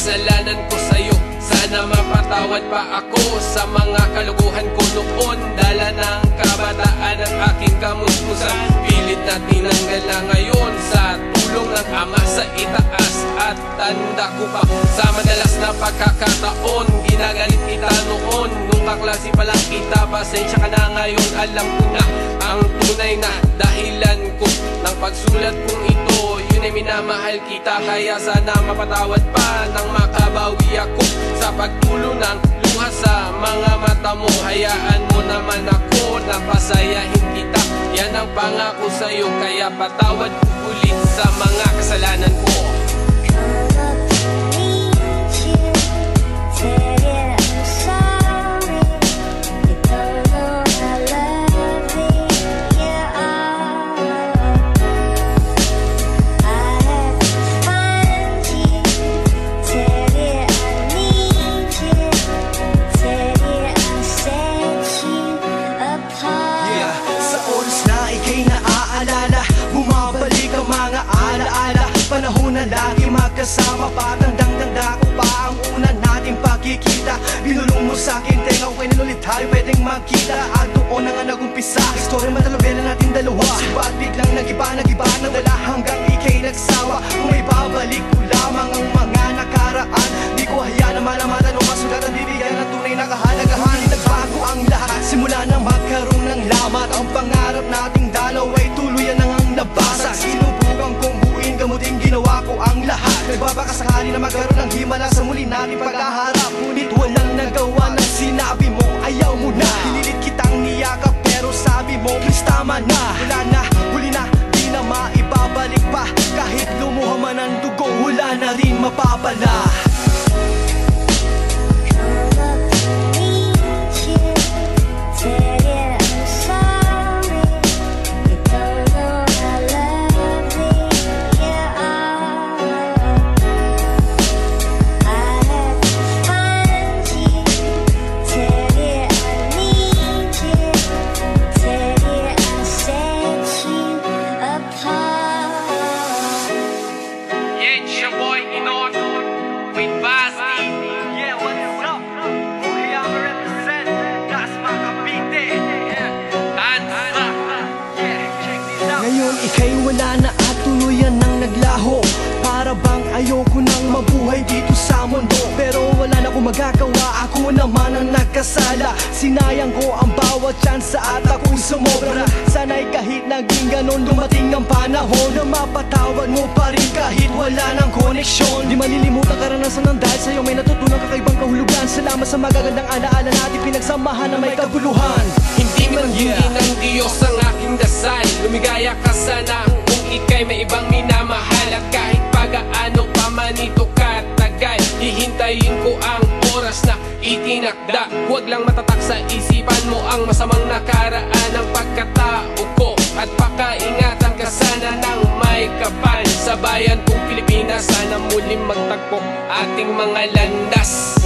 kasalanan ko sa'yo. Sana mapatawad pa ako sa mga kalukuhan ko noon. Dala ng kabataan at aking kamusmusan, pilit na tinanggal na ngayon sa tulong ng Ama sa itaas. At tanda ko pa sa madalas na pagkakataon, ginagalit kita noon nung kaklase pa lang kita. Pasensya ka na ngayon, alam ko na ang tunay na dahilan ko ng pagsulat kong ito. Yun ay minamahal kita, kaya sana mapatawad pa nang makabawi ako sa pagtulo ng luha sa mga mata mo. Hayaan mo naman ako na pasayahin kita, yan ang pangako sa'yo. Kaya patawad ko ulit sa mga kasalanan ko. Panahon na lagi magkasama, patandang-tanda ko pa ang una nating pagkikita. Binulong mo sa'kin, tenga ko kailan ulit tayo pwedeng magkita. At doon na nga nag-umpisa, istorya matalabela natin dalawa. Subat biglang nag-iba na wala hanggang ikay nagsawa. Kung may babalik ko lamang ang mga nakaraan, di ko hayaan na malamatan o masulatan, bibigyan ng tunay na kahalagahan. Nagbago ang lahat, simula na magkaroon ng lamat. Ang pangarap nating dalaw ay tuluyan nang ang nabasa. Sinubukan kong buuin, gamutin, ginawa ko ang lahat. Nagbabakasakali na magkaroon ng himala sa muli nating paghaharap. Ngunit walang nagawa ng sinabi mo, ayaw mo na. Hinilit kitang niyakap pero sabi mo, please tama na. Wala na, huli na, di na maibabalik pa. Kahit lumuha man ang dugo, wala na rin mapapala. Ngayon ika'y wala na at tuluyan nang naglaho. Para bang ayoko nang mabuhay dito sa mundo. Pero wala na akong magagawa, ako naman ang nagkasala. Sinayang ko ang bawat tsansa at ako'y sumobra. Sana'y kahit naging ganon, dumating ang panahon na mapatawad mo pa rin kahit wala ng koneksyon. Di malilimutan karanasan ng dahil sa'yo may natutunan kakaibang kahulugan. Salamat sa magagandang alaala natin, pinagsamahan na may kabuluhan. Hindi man hindi ng Diyos ang aking dasal, lumigaya ka sana kung ika'y may ibang minamahal. At kahit pagaano pa man ito katagal, hihintayin ko ang oras na itinakda. Huwag lang matatak sa isipan mo ang masamang nakaraan ng pagkatao ko. At pakaingatan ka sana ng may kapal. Sa bayan kong Pilipinas, sana muling magtagpo ating mga landas.